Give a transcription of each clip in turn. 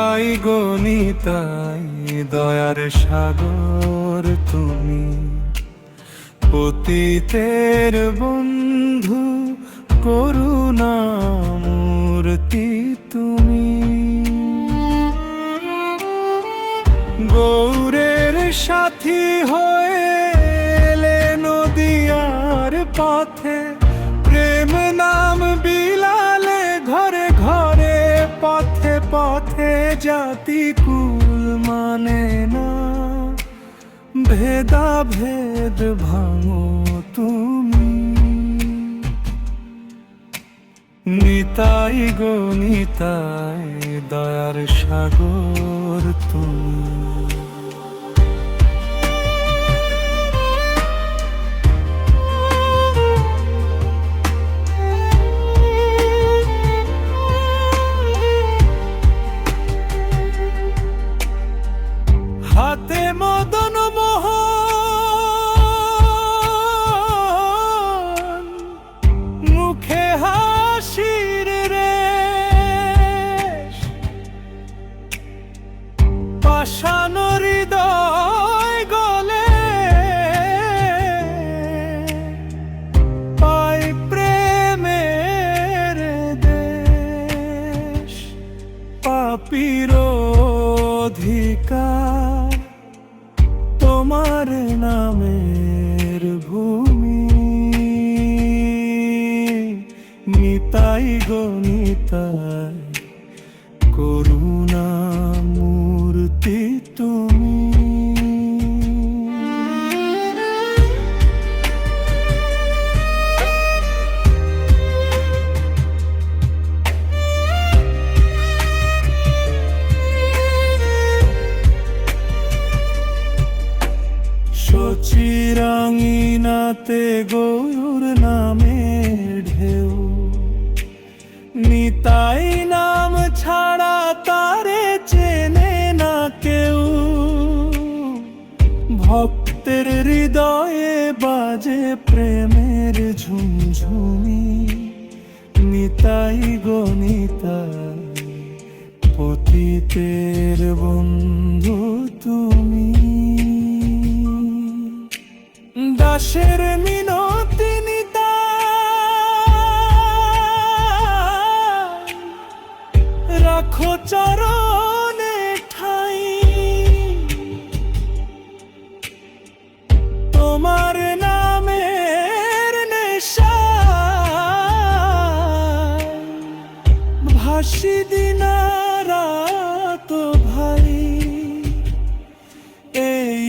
নিতাই গো নিতাই দয়ার সাগর তুমি, পতিতের বন্ধু করুণামূর্তি তুমি। গৌরের সাথী হয়ে এলে নদিয়ার পথে, প্রেম নাম বিলালে ঘরে ঘরে পথে পথে। জাতি কুল মানে না, ভেদা ভেদ ভাঙো তুমি। নিতাই গো নিতাই দয়ার সাগর তুমি। হাতে মদন মোহন, মুখে হাসির রেশ, পাষাণ হৃদয় গলে পাই প্রেমের দেশ। পাপীর অধিকার তোমার নামের ভূমি। নিতাই গো নিতাই করুণা মূর্তি তুমি। চিরাঙিনাতে গৌর নামের ঢেউ, নিতাই নাম ছাড়া তারে চেনে না কেউ। ভক্তের হৃদয়ে বাজে প্রেমের ঝুমঝুমি। নিতাই গো নিতাই পতিতের বন্ধু তুমি। দাসের মিনতি নিতাই, রাখো চরণে ঠাই। তোমার নামের নেশায় ভাসি দিনারাত ভাই। এই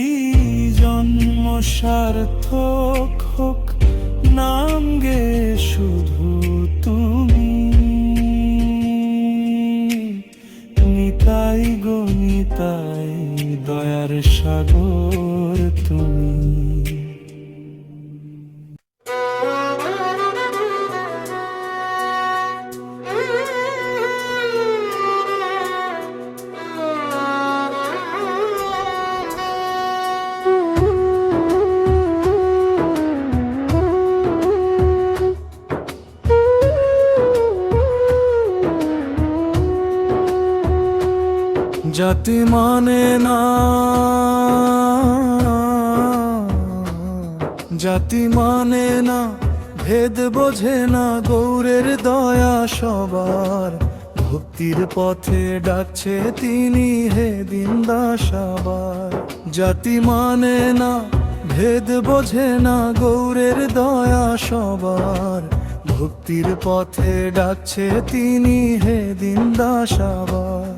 জন্ম সার্থক হোক, নাম গে শুধু তুমি। নিতাই গো নিতাই দয়ার সাগর তুমি। জাতি মানে না, জাতি মানে না, ভেদ বোঝে না। গৌরের দয়া সবার, ভক্তির পথে ডাকছে তিনি হে দিন দাস আবার। জাতি মানে না, ভেদ বোঝে না। গৌরের দয়া সবার, ভক্তির পথে ডাকছে তিনি হে দিন দাস আবার।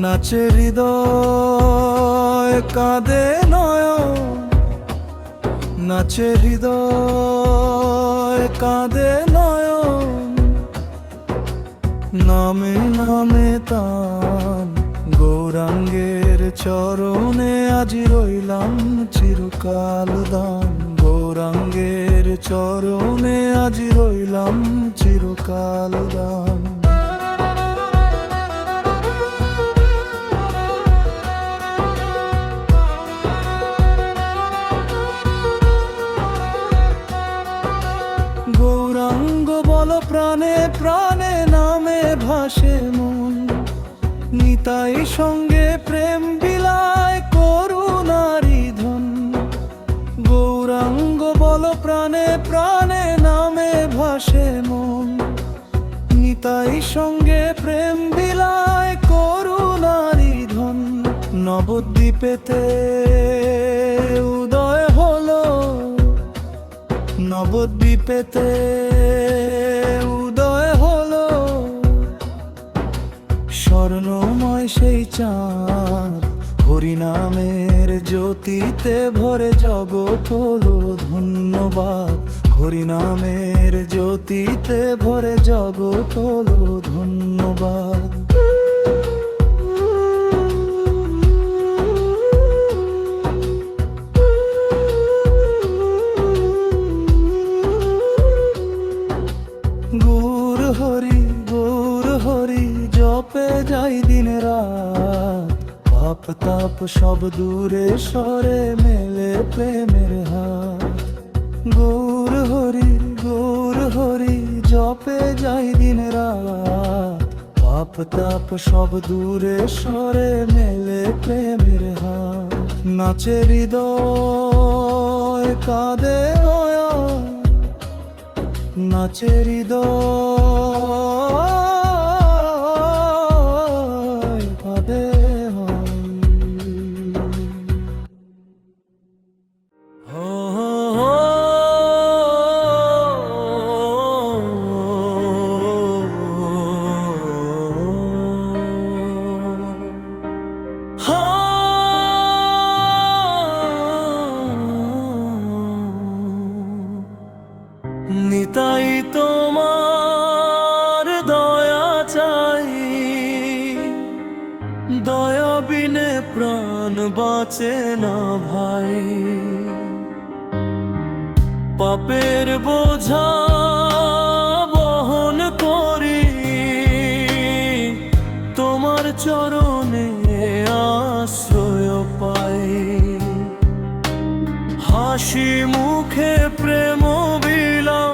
নাচে হৃদয় কাঁদে নয়ন, নাচে হৃদয় কাঁদে নয়ন। নামে নামে তান গৌরাঙ্গের চরণে, আজ রইলাম চিরকাল দান। গৌরাঙ্গের চরণে আজ রইলাম চিরকাল দান। গৌরাঙ্গ বল প্রাণে প্রাণে, নামে ভাসে মন। নিতাই সঙ্গে প্রেম বিলায় করুণারি ধন। গৌরাঙ্গ বল প্রাণে প্রাণে নামে ভাসে মন। নিতাই সঙ্গে প্রেম বিলায় করুণারি ধন। নবদ্বীপেতে উদয় হলো, নবদ্বীপেতে উদয় হলো স্বর্ণময় সেই চাঁদ। হরিনামের জ্যোতিতে ভরে জগৎ হলো ধন্যবাদ। হরিনামের জ্যোতিতে ভরে জগৎ হলো ধন্যবাদ। গৌর হরি গৌর হরি জপে যাই দিন রাত। পাপ তাপ সব দূরে সরে মেলে প্রেমের হাত। গৌর হরি জপে যাই দিন রাত। পাপ তাপ সব দূরে সরে মেলে প্রেমের হাত। নাচে হৃদয় কাঁদে নয়ন, নাচে হৃদয় কাঁদে নিতাই তোমার দয়া চাই। দয়া বিনে প্রাণ বাঁচে না ভাই। পাপের বোঝা বহন করি তোমার চরণে আশ্রয় পাই। হাসি মুখে প্রেম বিলাও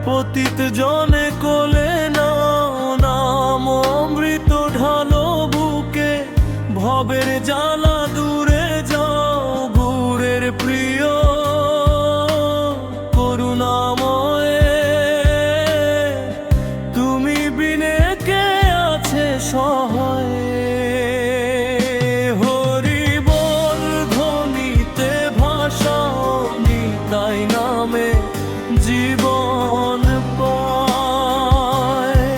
পতিত জনে কোলে নাও। নাম অমৃত ঢালো বুকে ভবের জ্বালা দূরে যাও। গুরের প্রিয় করুণাময়ে তুমি বিনে কে আছে সহায়। হরি বল ধ্বনিতে ভাষাও নিতাই নামে জীবন পায়।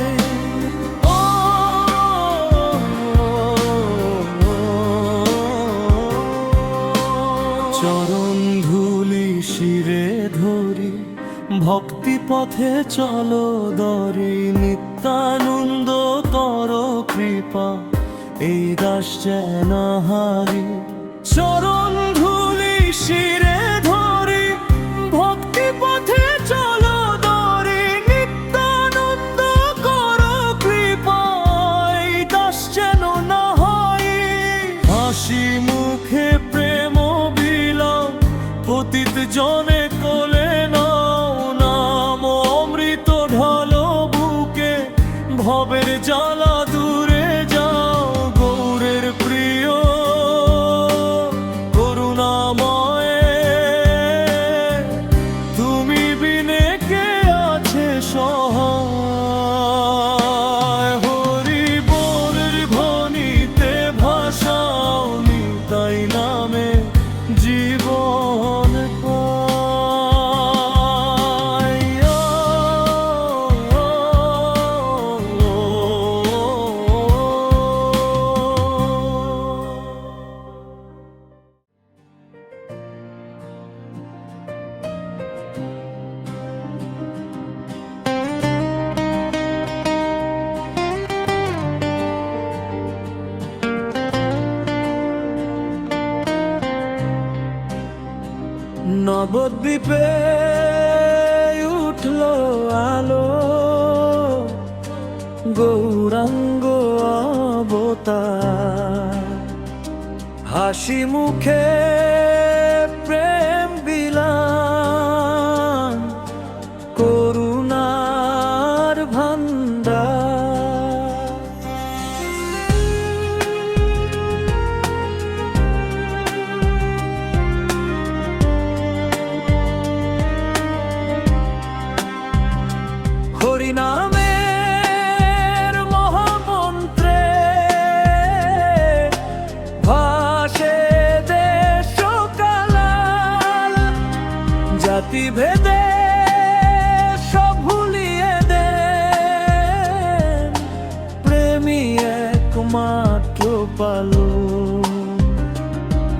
চরণ ধুলি শিরে ধরি ভক্তি পথে চলো দরি। নিত্যানন্দ কর কৃপা এই দাস যেন হারি। চরণ ধুলি শিরে ধরি ভক্তি পথে চলো দরি। নিত্যানন্দ কর কৃপা এই দাস যেন না হয়। হাসি মুখে প্রেম বিলাও পতিত জনে কোলে নাও। নাম অমৃত ঢালো বুকে ভবের জ্বালা দূরে যাও। গৌরের প্রিয় করুণাময়ে তুমি বিনে কে আছে সহায়। হরি বলের ধ্বনিতে ভাষাও নিতাই নামে জীবন পাই। নবদ্বীপে উঠলো আলো, গৌরাঙ্গ অবতার। হাসি মুখে প্রেম বিলান, করুণার ভান্ডার।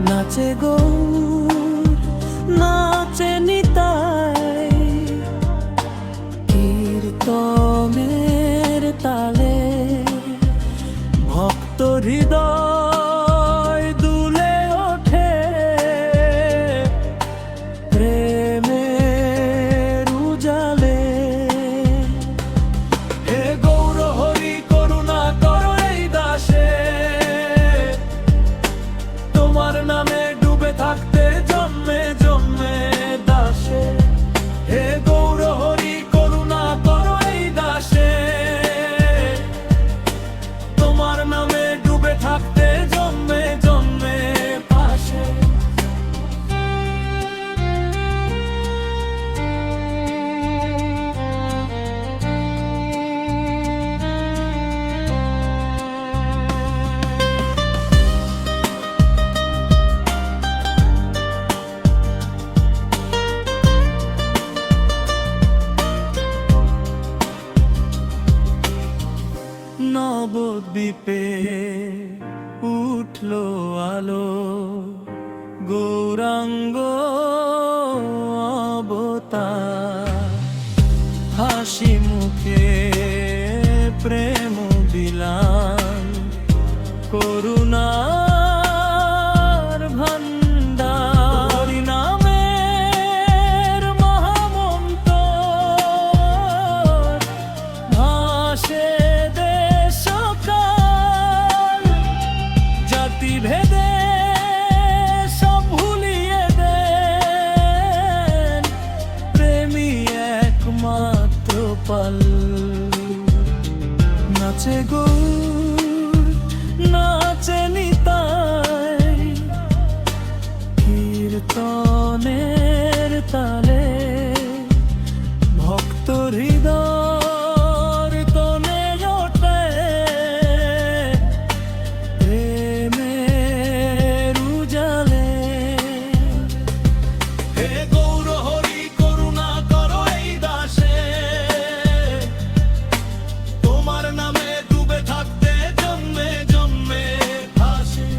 নাচে গৌর নাচে নিতাই, কীর্তনের তালে ভক্ত হৃদয় দুলে ওঠে, প্রেমের উজালে। হে গৌর হরি করুণা করো এই দাসে, তোমার নামে ডুবে থাকতে জন্মে জন্মে দাসে। হে গৌর হরি করুণা করো এই দাসে, তোমার নামে ডুবে থাকতে জন্মে জন্মে পাশে। নবদ্বীপে উঠলো আলো, গৌরাঙ্গ অবতার, হাসি মুখে প্রেম বিলান, করুণার ভান্ডার। নামের মহামন্ত্র ভাসে ভেদে সব ভুলিয়ে দেন, প্রেমী একমাত্র পাল। নাচে গৌর নাচে নিতাই, কীর্তনের তালে ভক্ত হৃদয় তনে ওঠে, প্রেমের উজালে। হে গৌর হরি করুণা করো এই দাসে, তোমার নামে ডুবে থাকতে জন্মে জন্মে ভাসে।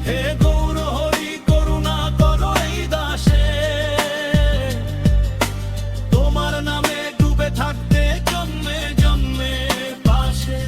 হে গৌর হরি করুণা করো এই দাসে, তোমার নামে ডুবে থাকতে জন্মে জন্মে ভাসে।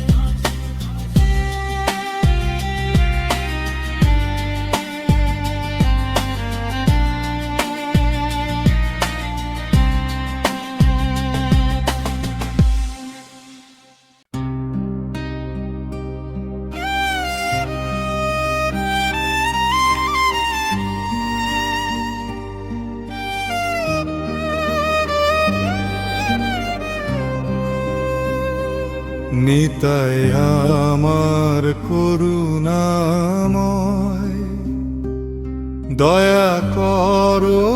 নিতাই আমার করুণাময়, দয়া করো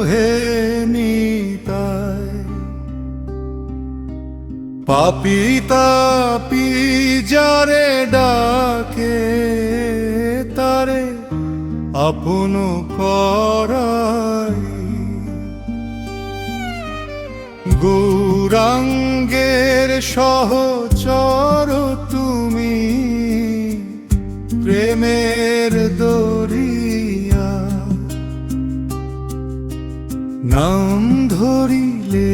হে নিতাই। পাপী তাপী যারে ডাকে, তারে আপন করাই। গৌরাঙ্গের সহচর তুমি, প্রেমের দরিয়া। নাম ধরিলে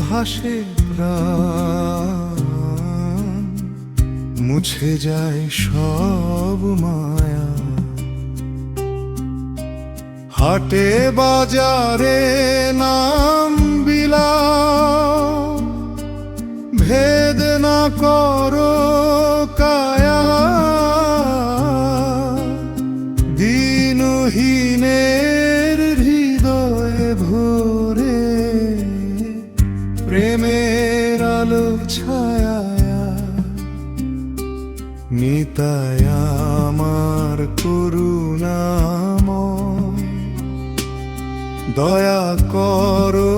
ভাসে প্রাণ, মুছে যায় সব মায়া। হাটে বাজারে নাম বিলাও, ভেদ না করো কায়া। দিনহীনের হৃদয়ে ভরে, প্রেমের আলো ছায়া। নিতাই আমার করুণাময়, দয়া করো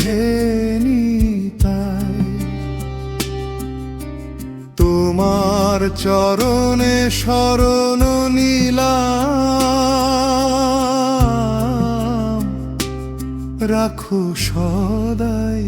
হে নিতাই। তোমার চরণে শরণ নিলাম, রাখো সদাই।